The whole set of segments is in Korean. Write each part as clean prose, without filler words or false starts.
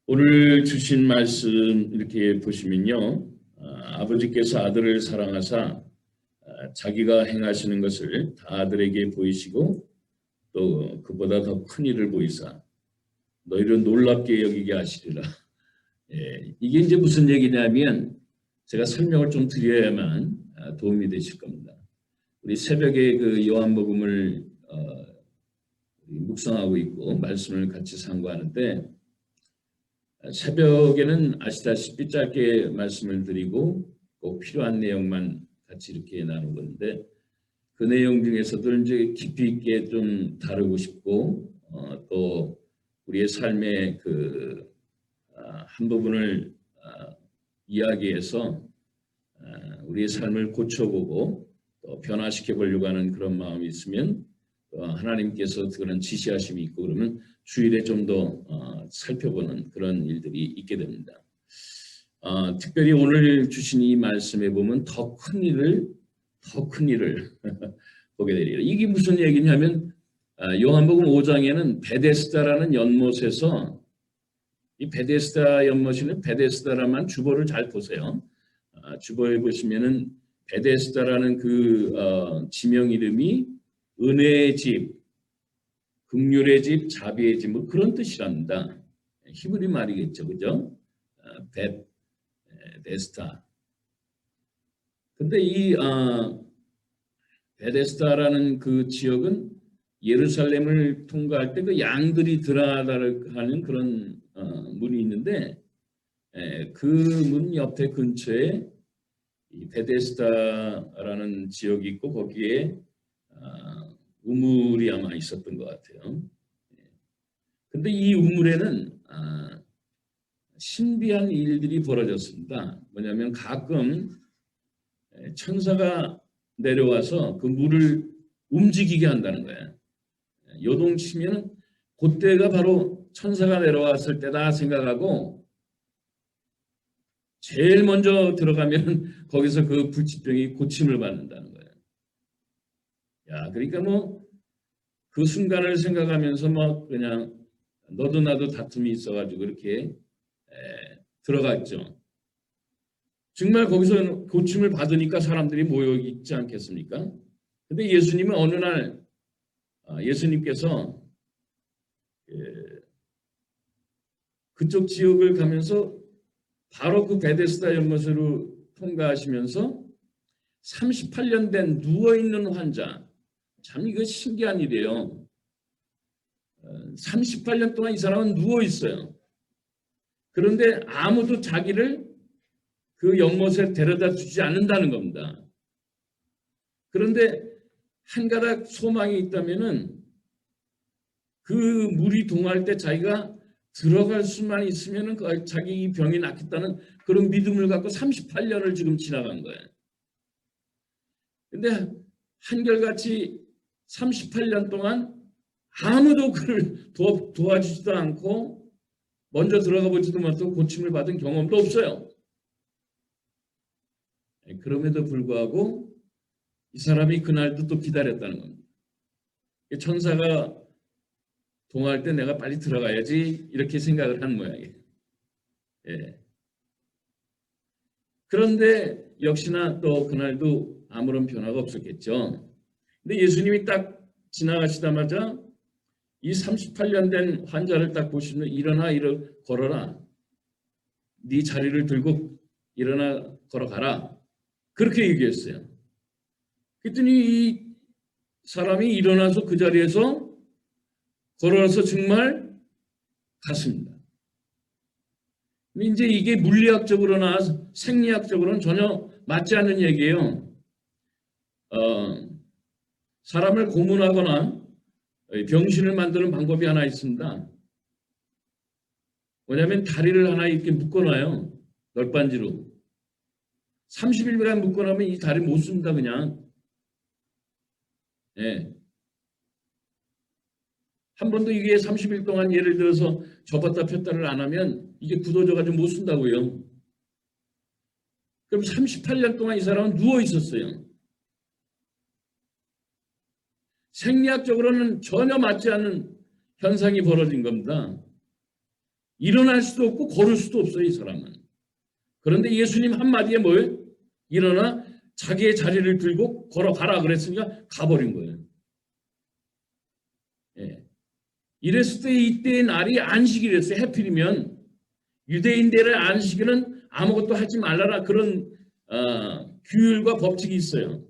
오늘 주신 말씀 이렇게 보시면요. 아버지께서 아들을 사랑하사 자기가 행하시는 것을 다 아들에게 보이시고 또 그보다 더 큰 일을 보이사 너희를 놀랍게 여기게 하시리라. 이게 이제 무슨 얘기냐면 제가 설명을 좀 드려야만 도움이 되실 겁니다. 우리 새벽에 그 요한복음을 묵상하고 있고 말씀을 같이 상고하는데 새벽에는 아시다시피 짧게 말씀을 드리고 꼭 필요한 내용만 같이 이렇게 나누는데 그 내용 중에서도 이제 깊이 있게 좀 다루고 싶고 또 우리의 삶의 그 한 부분을 이야기해서 우리의 삶을 고쳐보고 또 변화시켜 보려고 하는 그런 마음이 있으면 하나님께서 그런 지시하심이 있고 그러면 주일에 좀 더 살펴보는 그런 일들이 있게 됩니다. 특별히 오늘 주신 이 말씀에 보면 더 큰 일을 보게 되리라. 이게 무슨 얘기냐면 요한복음 5장에는 베데스다라는 연못에서 이 베데스다 연못에는 베데스다라만 주보를 잘 보세요. 주보에 보시면은 베데스다라는 그 지명 이름이 은혜의 집, 긍휼의 집, 자비의 집, 뭐 그런 뜻이랍니다. 히브리 말이겠죠, 그죠? 베데스다. 근데 이 베데스다라는 그 지역은 예루살렘을 통과할 때 그 양들이 들어가는 그런 문이 있는데 그 문 옆에 근처에 이 베데스다라는 지역이 있고 거기에 우물이 아마 있었던 것 같아요. 근데 이 우물에는 신비한 일들이 벌어졌습니다. 뭐냐면 가끔 천사가 내려와서 그 물을 움직이게 한다는 거예요. 요동치면 그때가 바로 천사가 내려왔을 때다 생각하고 제일 먼저 들어가면 거기서 그 불치병이 고침을 받는다는 거예요. 야, 그러니까 뭐 그 순간을 생각하면서 뭐 그냥 너도 나도 다툼이 있어가지고 이렇게 들어갔죠. 정말 거기서 고침을 받으니까 사람들이 모여 있지 않겠습니까? 근데 예수님은 어느 날 예수님께서 그쪽 지역을 가면서 바로 그 베데스다 연못으로 통과하시면서 38년 된 누워있는 환자, 참 이거 신기한 일이에요. 38년 동안 이 사람은 누워있어요. 그런데 아무도 자기를 그 연못에 데려다 주지 않는다는 겁니다. 그런데 한 가닥 소망이 있다면은 그 물이 동할 때 자기가 들어갈 수만 있으면은 자기 병이 낫겠다는 그런 믿음을 갖고 38년을 지금 지나간 거예요. 근데 한결같이 38년 동안 아무도 그를 도와주지도 않고 먼저 들어가 보지도 못하고 고침을 받은 경험도 없어요. 그럼에도 불구하고 이 사람이 그날도 또 기다렸다는 겁니다. 천사가 동화할 때 내가 빨리 들어가야지 이렇게 생각을 한 모양이에요. 그런데 역시나 또 그날도 아무런 변화가 없었겠죠. 근데 예수님이 딱 지나가시자마자 이 38년 된 환자를 딱 보시면 일어나 걸어라. 네 자리를 들고 일어나 걸어가라. 그렇게 얘기했어요. 그랬더니 이 사람이 일어나서 그 자리에서 걸어서 정말 갔습니다. 이제 이게 물리학적으로나 생리학적으로는 전혀 맞지 않는 얘기예요. 사람을 고문하거나 병신을 만드는 방법이 하나 있습니다. 뭐냐면 다리를 하나 이렇게 묶어놔요. 널빤지로. 30일간 묶어놓으면 이 다리 못 씁니다, 그냥. 한 번도 이게 30일 동안 예를 들어서 접었다 폈다를 안 하면 이게 굳어져가지고 못 쓴다고요. 그럼 38년 동안 이 사람은 누워 있었어요. 생리학적으로는 전혀 맞지 않는 현상이 벌어진 겁니다. 일어날 수도 없고 걸을 수도 없어요, 이 사람은. 그런데 예수님 한마디에 뭐예요? 일어나 자기의 자리를 들고 걸어가라 그랬으니까 가버린 거예요. 예. 이랬을 때 이때의 날이 안식일이었어요. 해필이면 유대인들의 안식일은 아무것도 하지 말라라 그런 규율과 법칙이 있어요.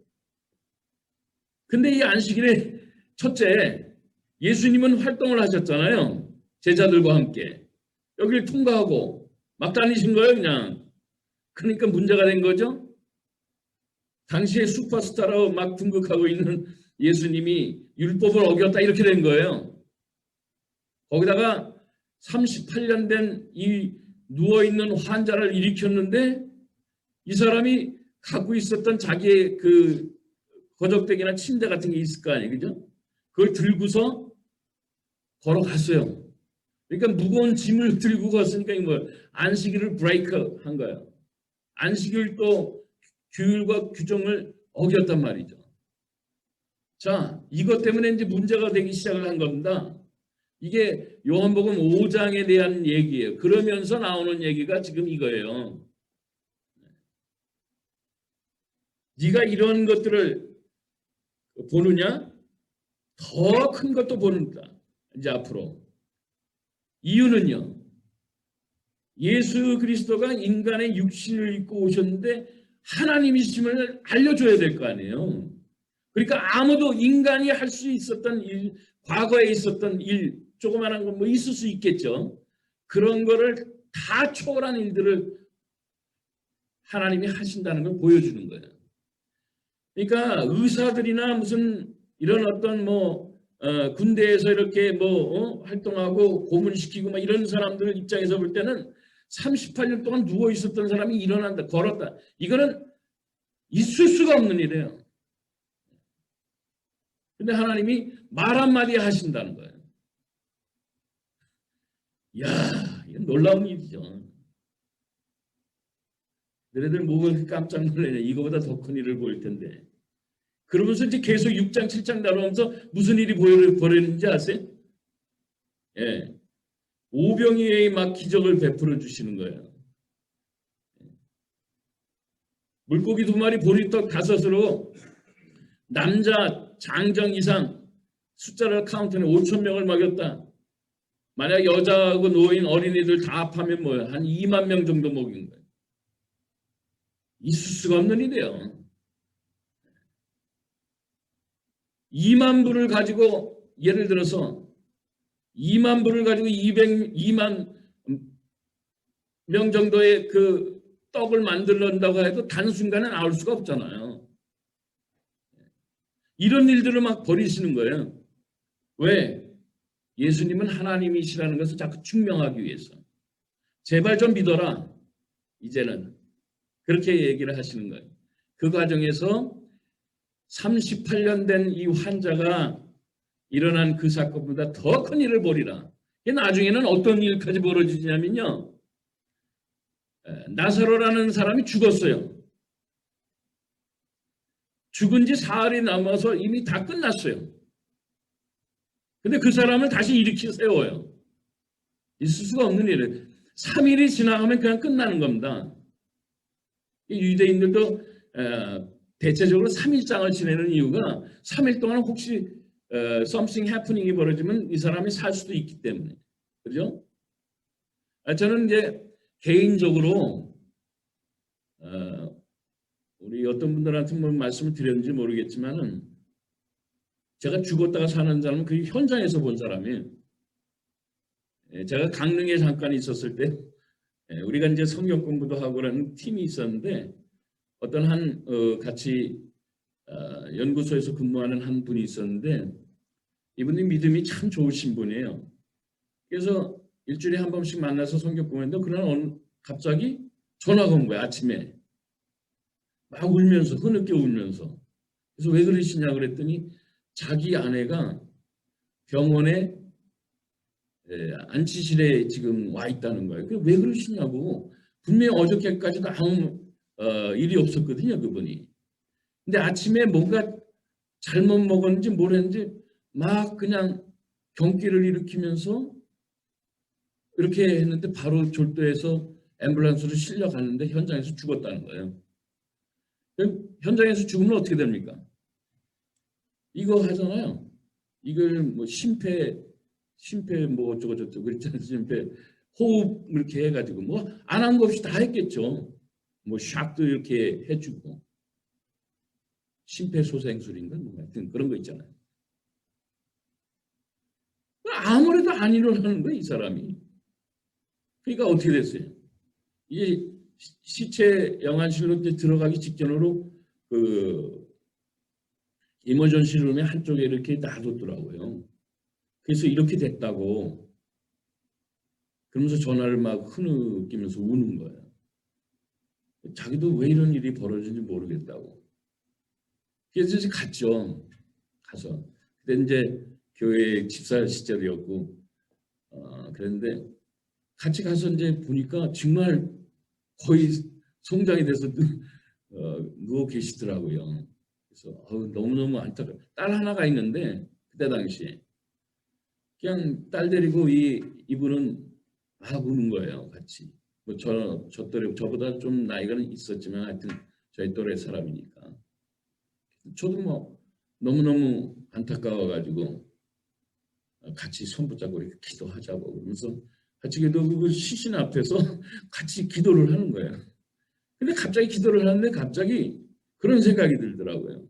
근데 이 안식일에 첫째 예수님은 활동을 하셨잖아요. 제자들과 함께 여기를 통과하고 막 다니신 거예요, 그냥. 그러니까 문제가 된 거죠. 당시에 슈퍼스타로 막 등극하고 있는 예수님이 율법을 어겼다 이렇게 된 거예요. 거기다가 38년 된 이 누워있는 환자를 일으켰는데 이 사람이 갖고 있었던 자기의 그 거적대기나 침대 같은 게 있을 거 아니에요. 그죠? 그걸 들고서 걸어갔어요. 그러니까 무거운 짐을 들고 갔으니까 뭐 안식일을 브레이크 한 거예요. 안식일 또 규율과 규정을 어겼단 말이죠. 자, 이것 때문에 이제 문제가 되기 시작을 한 겁니다. 이게 요한복음 5장에 대한 얘기예요. 그러면서 나오는 얘기가 지금 이거예요. 네가 이런 것들을 보느냐? 더 큰 것도 보는다. 이제 앞으로. 이유는요. 예수 그리스도가 인간의 육신을 입고 오셨는데 하나님이심을 알려줘야 될 거 아니에요. 그러니까 아무도 인간이 할 수 있었던 일, 과거에 있었던 일, 조그마한 거 뭐 있을 수 있겠죠. 그런 거를 다 초월한 일들을 하나님이 하신다는 걸 보여주는 거예요. 그러니까 의사들이나 무슨 이런 어떤 군대에서 이렇게 활동하고 고문시키고 막 이런 사람들 입장에서 볼 때는 38년 동안 누워 있었던 사람이 일어난다, 걸었다. 이거는 있을 수가 없는 일이에요. 근데 하나님이 말 한마디 하신다는 거예요. 이야, 이건 놀라운 일이죠. 너희들 뭐가 깜짝 놀라냐. 이거보다 더 큰 일을 보일 텐데. 그러면서 이제 계속 6장, 7장 나오면서 무슨 일이 벌어지는지 아세요? 예. 오병이어의 막 기적을 베풀어 주시는 거예요. 물고기 2마리, 보리떡 5으로 남자 장정 이상 숫자를 카운트해 5천 명을 먹였다. 만약 여자하고 노인, 어린이들 다 합하면 뭐야? 한 2만 명 정도 먹인 거예요. 있을 수가 없는 일이에요. 2만 불을 가지고 예를 들어서 2만 불을 가지고 202만 명 정도의 그 떡을 만들는다고 해도 단순간에 나올 수가 없잖아요. 이런 일들을 막 벌이시는 거예요. 왜? 예수님은 하나님이시라는 것을 자꾸 증명하기 위해서. 제발 좀 믿어라. 이제는. 그렇게 얘기를 하시는 거예요. 그 과정에서 38년 된 이 환자가 일어난 그 사건보다 더 큰 일을 벌이라. 나중에는 어떤 일까지 벌어지냐면요. 나사로라는 사람이 죽었어요. 죽은 지 사흘이 남아서 이미 다 끝났어요. 근데 그 사람을 다시 일으켜 세워요. 있을 수가 없는 일이에요. 3일이 지나가면 그냥 끝나는 겁니다. 유대인들도 대체적으로 3일장을 지내는 이유가 3일 동안 혹시 something happening이 벌어지면 이 사람이 살 수도 있기 때문에. 그죠? 저는 이제 개인적으로 우리 어떤 분들한테 뭐 말씀을 드렸는지 모르겠지만은 제가 죽었다가 사는 사람은 그 현장에서 본 사람이에요. 제가 강릉에 잠깐 있었을 때 우리가 이제 성경 공부도 하고 그러는 팀이 있었는데 어떤 한 같이 연구소에서 근무하는 한 분이 있었는데 이분이 믿음이 참 좋으신 분이에요. 그래서 일주일에 한 번씩 만나서 성경 공부했는데 그러나 갑자기 전화가 온 거야. 아침에 막 울면서 흐느껴 울면서. 그래서 왜 그러시냐 그랬더니 자기 아내가 병원에 안치실에 지금 와 있다는 거예요. 왜 그러시냐고. 분명히 어저께까지도 아무 일이 없었거든요, 그분이. 근데 아침에 뭔가 잘못 먹었는지 뭘 했는지 막 그냥 경기를 일으키면서 이렇게 했는데 바로 졸도해서 앰뷸런스로 실려갔는데 현장에서 죽었다는 거예요. 현장에서 죽으면 어떻게 됩니까? 이거 하잖아요. 이걸 뭐 심폐 뭐 어쩌고 저쩌고 그랬잖아요. 심폐 호흡 이렇게 해가지고 뭐 안 한 거 없이 다 했겠죠. 뭐 샥도 이렇게 해주고 심폐소생술인가 뭐 하여튼 그런 거 있잖아요. 아무래도 안 일어나는 거예요, 이 사람이. 그러니까 어떻게 됐어요? 이 시체 영안실로 이제 들어가기 직전으로 그 이머전시 룸의 한쪽에 이렇게 놔뒀더라고요. 그래서 이렇게 됐다고 그러면서 전화를 막 흐느끼면서 우는 거예요. 자기도 왜 이런 일이 벌어진지 모르겠다고. 그래서 이제 갔죠. 가서. 그때 이제 교회 집사 시절이었고 그랬는데 같이 가서 이제 보니까 정말 거의 송장이 돼서 누워 계시더라고요. 그래서 너무너무 안타까워. 딸 하나가 있는데 그때 당시에 그냥 딸 데리고 이분은 막 우는 거예요. 같이. 뭐 저 또래 저보다 좀 나이가 있었지만 하여튼 저희 또래 사람이니까. 저도 뭐 너무너무 안타까워가지고 같이 손 붙잡고 이렇게 기도하자고 그러면서 같이 기도하고 그 시신 앞에서 같이 기도를 하는 거예요. 근데 갑자기 기도를 하는데 갑자기 그런 생각이 들더라고요.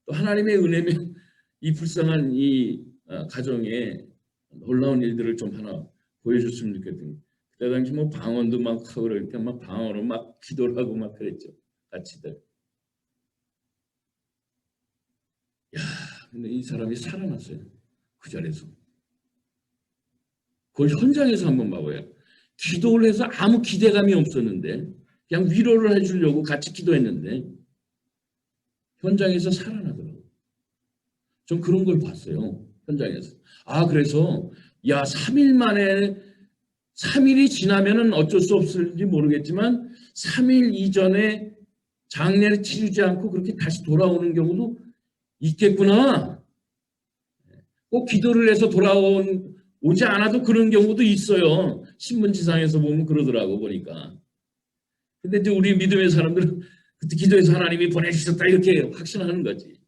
또 하나님의 은혜면 이 불쌍한 이 가정에 놀라운 일들을 좀 하나 보여줬으면 좋겠던. 그때 당시 뭐 방언도 막 하고 그러니까 막 방언으로 막 기도를 하고 막 그랬죠. 같이들. 야, 근데 이 사람이 살아났어요. 그 자리에서. 그걸 현장에서 한번 봐봐요. 기도를 해서 아무 기대감이 없었는데 그냥 위로를 해주려고 같이 기도했는데 현장에서 살아나더라고요. 전 그런 걸 봤어요. 현장에서. 그래서 3일 만에 3일이 지나면은 어쩔 수 없을지 모르겠지만 3일 이전에 장례를 치르지 않고 그렇게 다시 돌아오는 경우도 있겠구나. 꼭 기도를 해서 오지 않아도 그런 경우도 있어요. 신문지상에서 보면 그러더라고 보니까. 근데 이제 우리 믿음의 사람들은 그때 기도해서 하나님이 보내주셨다 이렇게 확신하는 거지.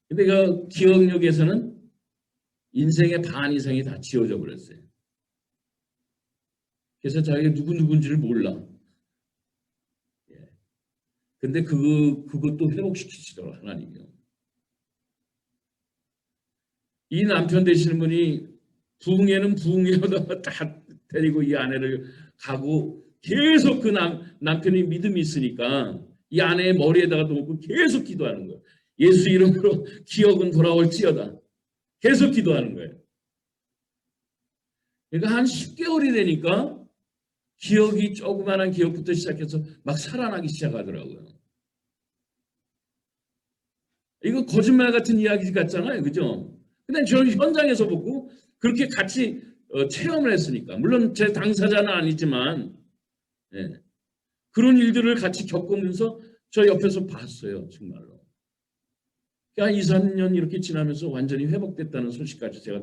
근데 그 기억력에서는 인생의 반 이상이 다 지워져 버렸어요. 그래서 자기가 누군지를 몰라. 예. 근데 그것도 회복시키시더라고 하나님이요. 이 남편 되시는 분이 부흥회는 부흥회마다 다 데리고 이 아내를 가고 계속 그 남편이 믿음이 있으니까 이 아내의 머리에다가 놓고 계속 기도하는 거예요. 예수 이름으로 기억은 돌아올지어다. 계속 기도하는 거예요. 그러니까 한 10개월이 되니까 기억이 조그마한 기억부터 시작해서 막 살아나기 시작하더라고요. 이거 거짓말 같은 이야기 같잖아요. 그죠? 근데 저는 현장에서 보고 그렇게 같이 체험을 했으니까. 물론 제 당사자는 아니지만 예, 그런 일들을 같이 겪으면서 저 옆에서 봤어요. 정말로. 한 2, 3년 이렇게 지나면서 완전히 회복됐다는 소식까지 제가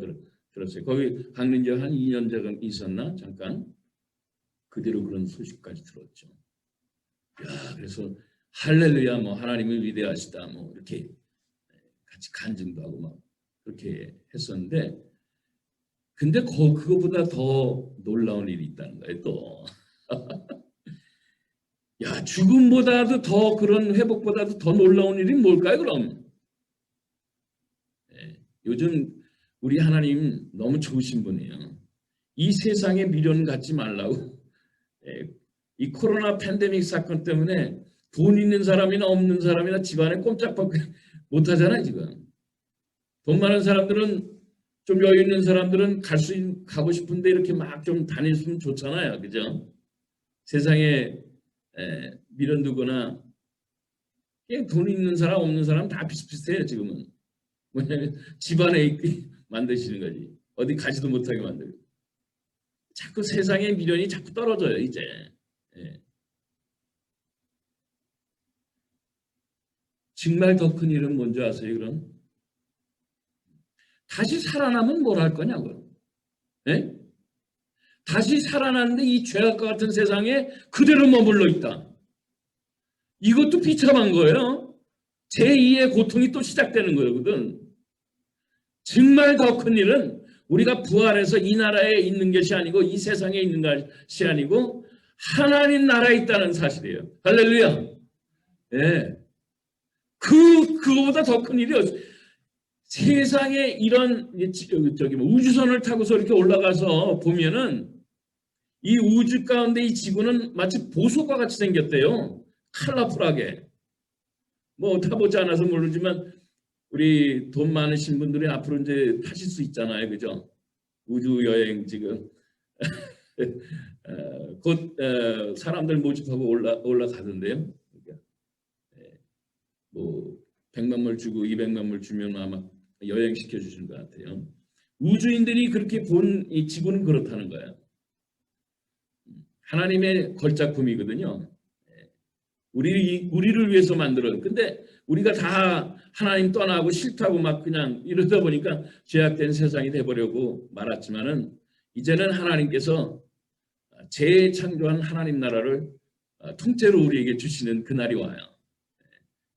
들었어요. 거기 강릉에 한 2년 전에 있었나? 잠깐. 그대로 그런 소식까지 들었죠. 그래서 할렐루야 뭐 하나님은 위대하시다 뭐 이렇게 같이 간증도 하고 막 그렇게 했었는데 근데 그거보다 더 놀라운 일이 있다는 거예요. 또 죽음보다도 더 그런 회복보다도 더 놀라운 일이 뭘까요? 그럼 요즘 우리 하나님 너무 좋으신 분이에요. 이 세상에 미련 갖지 말라고. 이 코로나 팬데믹 사건 때문에 돈 있는 사람이나 없는 사람이나 집안에 꼼짝밖에 못하잖아요. 지금 돈 많은 사람들은 좀 여유 있는 사람들은 가고 싶은데 이렇게 막 좀 다녔으면 좋잖아요. 그죠? 세상에 미련 두거나 돈 있는 사람 없는 사람 다 비슷비슷해요. 지금은. 왜냐하면 집안에 있게 만드시는 거지. 어디 가지도 못하게 만들고. 자꾸 세상의 미련이 자꾸 떨어져요. 이제. 예. 정말 더 큰 일은 뭔지 아세요? 그럼? 다시 살아나면 뭘 할 거냐고요. 예? 다시 살아났는데 이 죄악과 같은 세상에 그대로 머물러 있다. 이것도 비참한 거예요. 제2의 고통이 또 시작되는 거거든. 정말 더 큰 일은 우리가 부활해서 이 나라에 있는 것이 아니고 이 세상에 있는 것이 아니고 하나님 나라에 있다는 사실이에요. 할렐루야. 예. 그거보다 더 큰 일이 세상에 이런 우주선을 타고서 이렇게 올라가서 보면은 이 우주 가운데 이 지구는 마치 보석과 같이 생겼대요. 컬러풀하게. 뭐 타보지 않아서 모르지만 우리 돈 많으신 분들이 앞으로 이제 타실 수 있잖아요, 그죠? 우주 여행 지금 곧 사람들 모집하고 올라가던데요. 그러니까, 뭐 100만 불 주고 200만 불 주면 아마 여행 시켜 주시는 것 같아요. 우주인들이 그렇게 본 이 지구는 그렇다는 거예요. 하나님의 걸작품이거든요. 우리를 위해서 만들어요. 근데 우리가 다 하나님 떠나고 싫다고 막 그냥 이러다 보니까 죄악된 세상이 돼버리고 말았지만은 이제는 하나님께서 재창조한 하나님 나라를 통째로 우리에게 주시는 그날이 와요.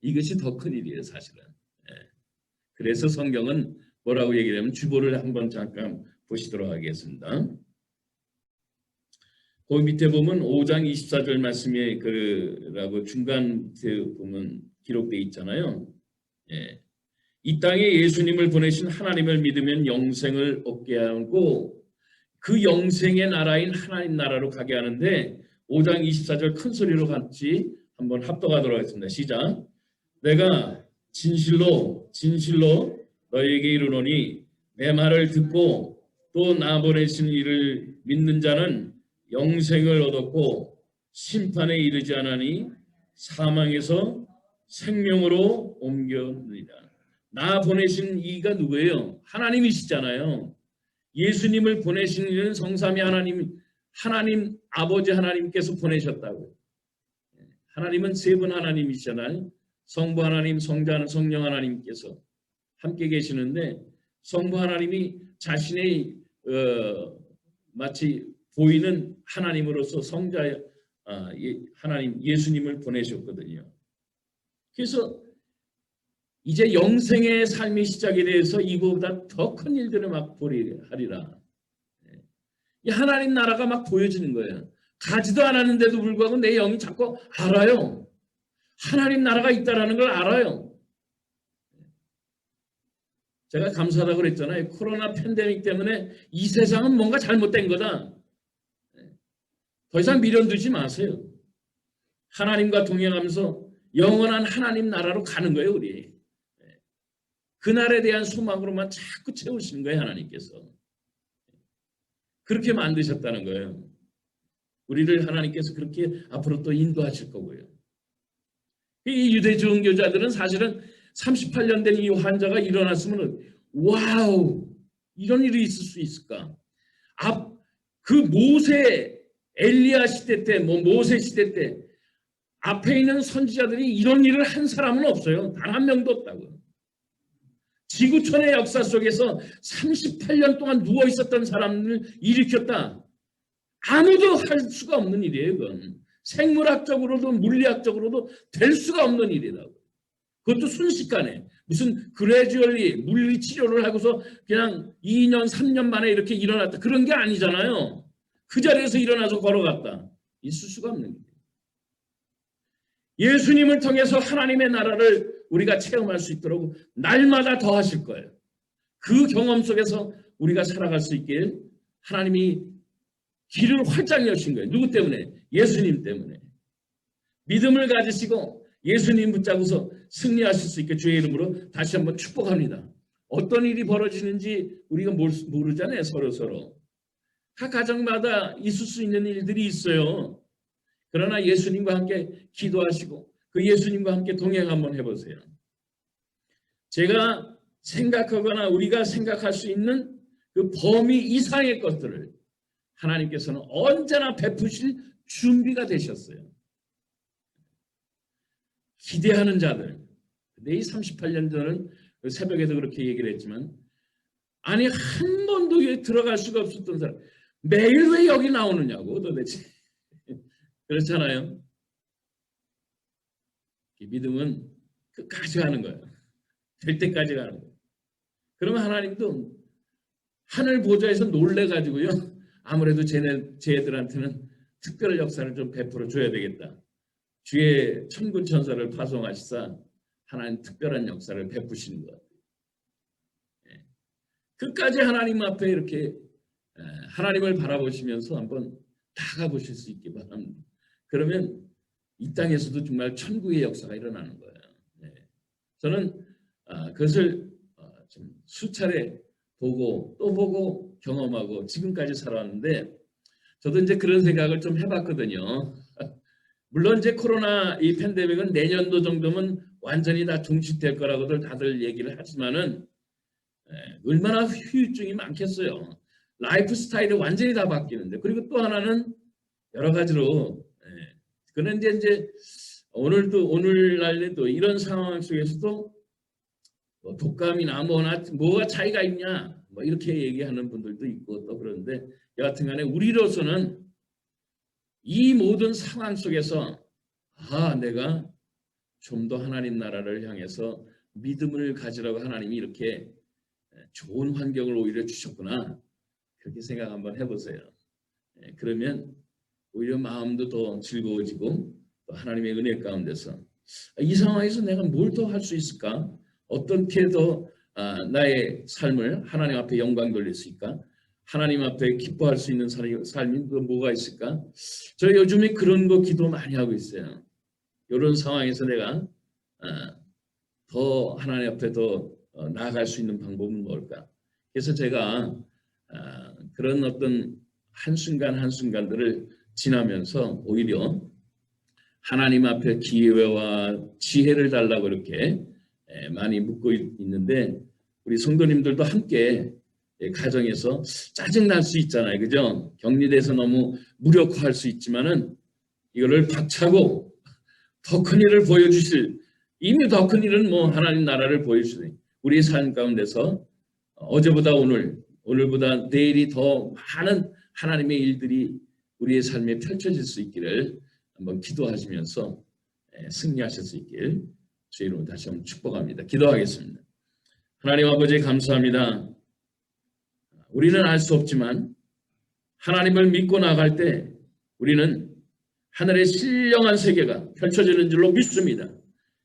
이것이 더 큰 일이에요, 사실은. 그래서 성경은 뭐라고 얘기를 하면 주보를 한번 잠깐 보시도록 하겠습니다. 그 밑에 보면 5장 24절 말씀에 그라고 중간 보면 기록되어 있잖아요. 예. 이 땅에 예수님을 보내신 하나님을 믿으면 영생을 얻게 하고 그 영생의 나라인 하나님 나라로 가게 하는데 5장 24절 큰 소리로 같이 한번 합독하도록 하겠습니다. 시작. 내가 진실로 너에게 이르노니 내 말을 듣고 또 나 보내신 이를 믿는 자는 영생을 얻었고 심판에 이르지 않으니 사망에서 생명으로 옮겨느니라. 나 보내신 이가 누구예요? 하나님이시잖아요. 예수님을 보내신 이는 성삼위 하나님 아버지 하나님께서 보내셨다고요. 하나님은 세 분 하나님이시잖아요. 성부 하나님, 성자, 성령 하나님께서 함께 계시는데 성부 하나님이 자신의 마치 보이는 하나님으로서 성자 하나님 예수님을 보내셨거든요. 그래서 이제 영생의 삶의 시작에 대해서 이거보다 더 큰 일들을 막 하리라. 이 하나님 나라가 막 보여지는 거예요. 가지도 않았는데도 불구하고 내 영이 자꾸 알아요. 하나님 나라가 있다는 걸 알아요. 제가 감사하다고 그랬잖아요. 코로나 팬데믹 때문에 이 세상은 뭔가 잘못된 거다. 더 이상 미련 두지 마세요. 하나님과 동행하면서 영원한 하나님 나라로 가는 거예요, 우리. 그날에 대한 소망으로만 자꾸 채우시는 거예요, 하나님께서. 그렇게 만드셨다는 거예요. 우리를 하나님께서 그렇게 앞으로 또 인도하실 거고요. 이 유대 종교자들은 사실은 38년 된 이 환자가 일어났으면 와우, 이런 일이 있을 수 있을까? 그 모세 엘리야 시대 때, 모세 시대 때 앞에 있는 선지자들이 이런 일을 한 사람은 없어요. 단 한 명도 없다고요. 지구촌의 역사 속에서 38년 동안 누워 있었던 사람을 일으켰다. 아무도 할 수가 없는 일이에요. 그건 생물학적으로도 물리학적으로도 될 수가 없는 일이라고. 그것도 순식간에 무슨 그레듀얼리 물리치료를 하고서 그냥 2년 3년 만에 이렇게 일어났다. 그런 게 아니잖아요. 그 자리에서 일어나서 걸어갔다. 있을 수가 없는 일이에요. 예수님을 통해서 하나님의 나라를 우리가 체험할 수 있도록 날마다 더 하실 거예요. 그 경험 속에서 우리가 살아갈 수 있길 하나님이 길을 활짝 여신 거예요. 누구 때문에? 예수님 때문에. 믿음을 가지시고 예수님 붙잡고서 승리하실 수 있게 주의 이름으로 다시 한번 축복합니다. 어떤 일이 벌어지는지 우리가 모르잖아요. 서로. 각 가정마다 있을 수 있는 일들이 있어요. 그러나 예수님과 함께 기도하시고 그 예수님과 함께 동행 한번 해보세요. 제가 생각하거나 우리가 생각할 수 있는 그 범위 이상의 것들을 하나님께서는 언제나 베푸실 준비가 되셨어요. 기대하는 자들. 근데 이 38년 전은 새벽에도 그렇게 얘기를 했지만 아니 한 번도 여기 들어갈 수가 없었던 사람 매일 왜 여기 나오느냐고 도대체. 그렇잖아요. 믿음은 끝까지 가는 거예요. 될 때까지 가는 거예요. 그러면 하나님도 하늘 보좌에서 놀래가지고요. 아무래도 쟤들한테는 특별한 역사를 좀 베풀어 줘야 되겠다. 주의 천군 천사를 파송하시사 하나님 특별한 역사를 베푸시는 것 같아요. 끝까지 하나님 앞에 이렇게 하나님을 바라보시면서 한번 다가보실 수 있기 바랍니다. 그러면 이 땅에서도 정말 천국의 역사가 일어나는 거예요. 저는 그것을 좀 수차례 보고 또 보고 경험하고 지금까지 살아왔는데 저도 이제 그런 생각을 좀 해봤거든요. 물론 이제 코로나 이 팬데믹은 내년도 정도면 완전히 다 종식될 거라고들 다들 얘기를 하지만은 얼마나 후유증이 많겠어요. 라이프 스타일이 완전히 다 바뀌는데 그리고 또 하나는 여러 가지로 그런데 이제 오늘날에도 이런 상황 속에서도 뭐 독감이나 뭐가 차이가 있냐 뭐 이렇게 얘기하는 분들도 있고 또 그런데 여하튼간에 우리로서는 이 모든 상황 속에서 내가 좀 더 하나님 나라를 향해서 믿음을 가지라고 하나님이 이렇게 좋은 환경을 오히려 주셨구나 그렇게 생각 한번 해보세요. 그러면 오히려 마음도 더 즐거워지고 또 하나님의 은혜 가운데서 이 상황에서 내가 뭘 더 할 수 있을까? 어떻게 더 나의 삶을 하나님 앞에 영광 돌릴 수 있을까? 하나님 앞에 기뻐할 수 있는 삶이 또 뭐가 있을까? 저 요즘에 그런 거 기도 많이 하고 있어요. 이런 상황에서 내가 더 하나님 앞에 더 나아갈 수 있는 방법은 뭘까? 그래서 제가 그런 어떤 한순간 한순간들을 지나면서 오히려 하나님 앞에 기회와 지혜를 달라고 이렇게 많이 묻고 있는데 우리 성도님들도 함께 가정에서 짜증날 수 있잖아요. 그죠? 격리돼서 너무 무력화할 수 있지만은 이거를 박차고 더 큰 일을 보여주실 이미 더 큰 일은 뭐 하나님 나라를 보여주세요. 우리의 삶 가운데서 어제보다 오늘보다 내일이 더 많은 하나님의 일들이 우리의 삶에 펼쳐질 수 있기를 한번 기도하시면서 승리하실 수 있길 주의 이름으로 다시 한번 축복합니다. 기도하겠습니다. 하나님 아버지 감사합니다. 우리는 알 수 없지만 하나님을 믿고 나갈 때 우리는 하늘의 신령한 세계가 펼쳐지는 줄로 믿습니다.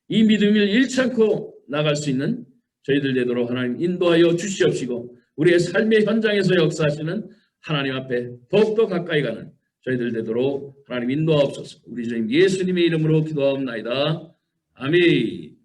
이 믿음을 잃지 않고 나갈 수 있는 저희들 되도록 하나님 인도하여 주시옵시고 우리의 삶의 현장에서 역사하시는 하나님 앞에 더욱더 가까이 가는 저희들 되도록 하나님 인도하옵소서. 우리 주님 예수님의 이름으로 기도하옵나이다. 아멘.